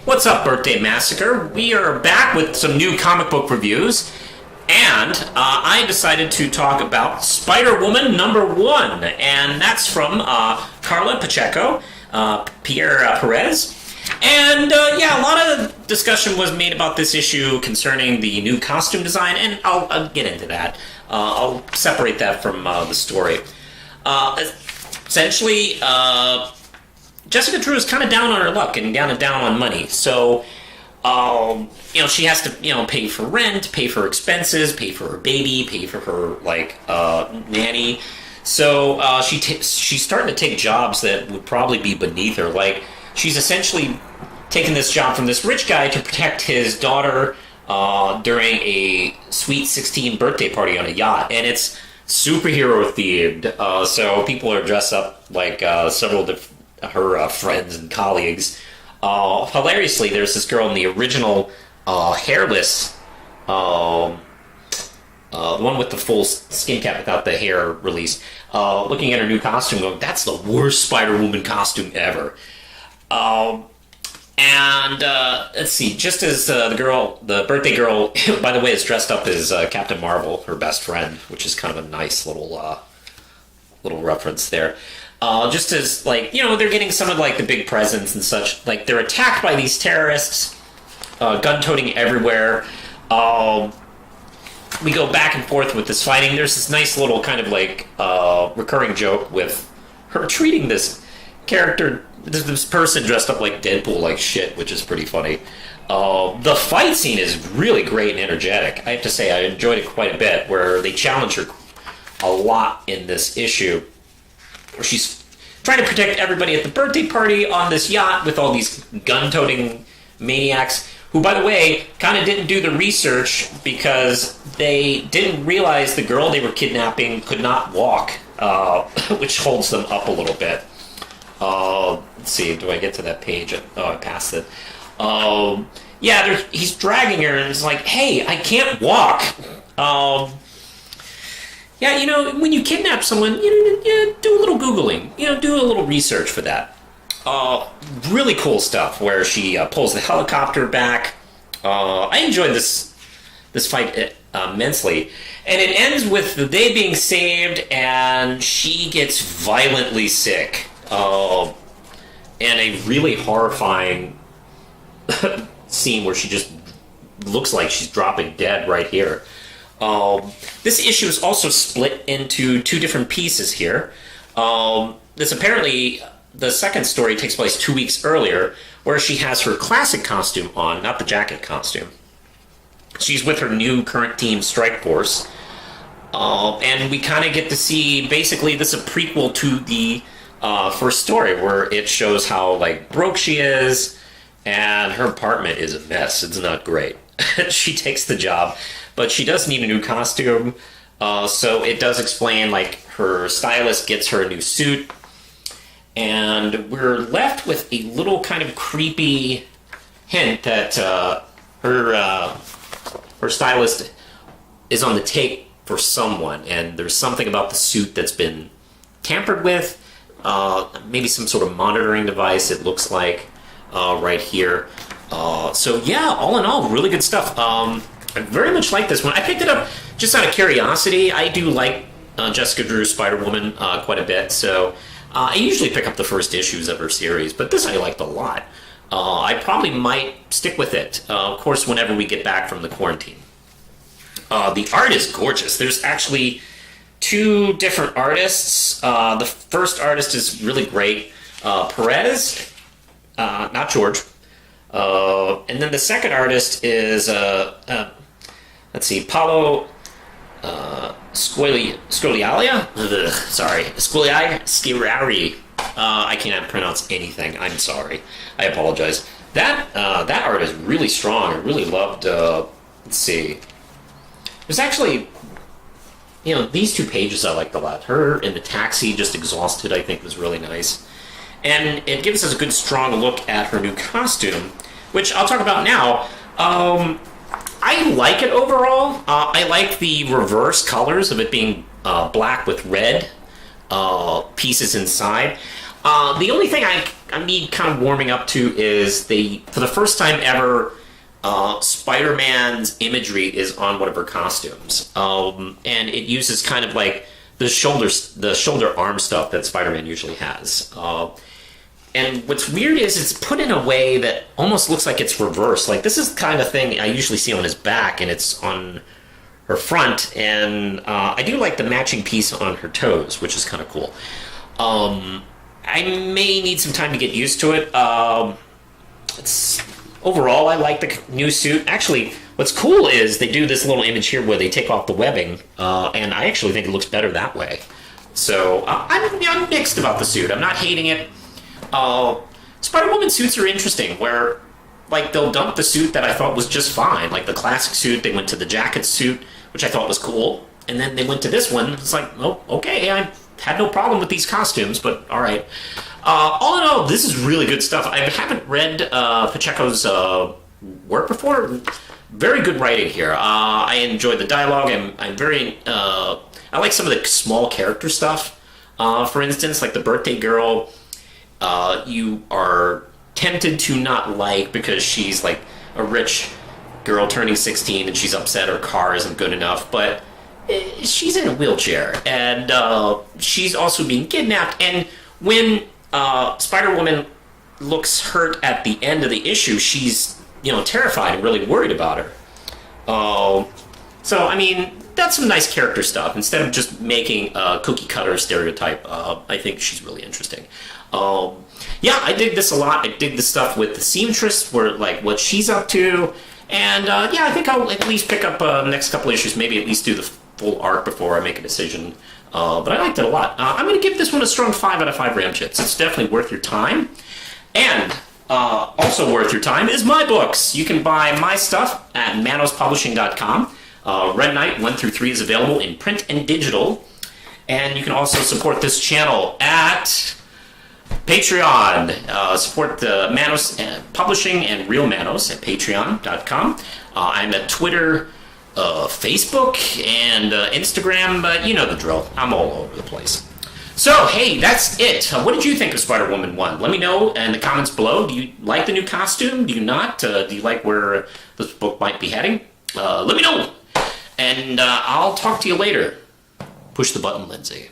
What's up, Birthday Massacre? We are back with some new comic book reviews, and I decided to talk about Spider-Woman #1, and that's from Carla Pacheco, Pierre Perez. And yeah, a lot of discussion was made about this issue concerning the new costume design, and I'll get into that. I'll separate that from the story. Essentially, Jessica Drew is kind of down on her luck and down on money. So, she has to, pay for rent, pay for expenses, pay for her baby, pay for her, nanny. So, she's starting to take jobs that would probably be beneath her. Like, she's essentially taken this job from this rich guy to protect his daughter during a sweet 16 birthday party on a yacht. And it's superhero themed. So, people are dressed up like several different her friends and colleagues. Hilariously, there's this girl in the original hairless, the one with the full skin cap without the hair released, looking at her new costume going, that's the worst Spider-Woman costume ever. Let's see, just as the birthday girl, by the way, is dressed up as Captain Marvel, her best friend, which is kind of a nice little reference there. Just as, they're getting some of, the big presents and such. They're attacked by these terrorists, gun-toting everywhere. We go back and forth with this fighting. There's this nice little kind of, recurring joke with her treating this character, this person dressed up like Deadpool like shit, which is pretty funny. The fight scene is really great and energetic. I have to say, I enjoyed it quite a bit, where they challenge her a lot in this issue. She's trying to protect everybody at the birthday party on this yacht with all these gun-toting maniacs, who, by the way, kind of didn't do the research because they didn't realize the girl they were kidnapping could not walk, which holds them up a little bit. Let's see, do I get to that page? Oh, I passed it. He's dragging her, and it's like, hey, I can't walk. When you kidnap someone, you do a little Googling. Do a little research for that. Really cool stuff where she pulls the helicopter back. I enjoyed this fight immensely. And it ends with the day being saved, and she gets violently sick. And a really horrifying scene where she just looks like she's dropping dead right here. This issue is also split into two different pieces here. This apparently, the second story takes place 2 weeks earlier, where she has her classic costume on, not the jacket costume. She's with her new current team, Strike Force. And we kind of get to see, basically, this is a prequel to the first story, where it shows how, broke she is, and her apartment is a mess. It's not great. She takes the job, but she does need a new costume, so it does explain, her stylist gets her a new suit, and we're left with a little kind of creepy hint that her stylist is on the take for someone, and there's something about the suit that's been tampered with, maybe some sort of monitoring device, it looks like, right here. So yeah, all in all, really good stuff. I very much like this one. I picked it up just out of curiosity. I do like Jessica Drew's Spider-Woman quite a bit, so I usually pick up the first issues of her series, but this I liked a lot. I probably might stick with it, of course, whenever we get back from the quarantine. The art is gorgeous. There's actually two different artists. The first artist is really great, Perez, not George. And then the second artist is, let's see, Paolo Squilialia? Squiliari. I can't pronounce anything. I'm sorry. I apologize. That art is really strong. I really loved, let's see. There's actually, these two pages I liked a lot. Her in the taxi, just exhausted, I think was really nice. And it gives us a good, strong look at her new costume, which I'll talk about now. I like it overall. I like the reverse colors of it being black with red pieces inside. The only thing I me kind of warming up to is for the first time ever, Spider-Man's imagery is on one of her costumes, and it uses kind of like the shoulder arm stuff that Spider-Man usually has. And what's weird is it's put in a way that almost looks like it's reversed. Like, this is the kind of thing I usually see on his back, and it's on her front. And I do like the matching piece on her toes, which is kind of cool. I may need some time to get used to it. Overall, I like the new suit. Actually, what's cool is they do this little image here where they take off the webbing, and I actually think it looks better that way. So I'm mixed about the suit. I'm not hating it. Spider-Woman suits are interesting, where like they'll dump the suit that I thought was just fine, like the classic suit. They went to the jacket suit, which I thought was cool, and then they went to this one. It's like, oh, okay, I had no problem with these costumes, but all right. All in all, this is really good stuff. I haven't read Pacheco's work before. Very good writing here. I enjoyed the dialogue. I'm very. I like some of the small character stuff. For instance, like the birthday girl. You are tempted to not like because she's like a rich girl turning 16 and she's upset her car isn't good enough, but she's in a wheelchair and she's also being kidnapped. And when Spider-Woman looks hurt at the end of the issue, she's terrified and really worried about her. So I mean, that's some nice character stuff instead of just making a cookie cutter stereotype. I think she's really interesting. Yeah, I dig this a lot. I dig the stuff with the seamstress, where like what she's up to, and yeah, I think I'll at least pick up the next couple issues, maybe at least do the full arc before I make a decision. But I liked it a lot. I'm going to give this one a strong 5 out of 5 Ramjets. It's definitely worth your time, and also worth your time is my books. You can buy my stuff at manospublishing.com. Red Knight 1 through 3 is available in print and digital, and you can also support this channel at Patreon. Support the Manos Publishing and Real Manos at patreon.com. I'm at Twitter, Facebook, and Instagram, but you know the drill. I'm all over the place. So, hey, that's it. What did you think of Spider-Woman 1? Let me know in the comments below. Do you like the new costume? Do you not? Do you like where this book might be heading? Let me know. And I'll talk to you later. Push the button, Lindsay.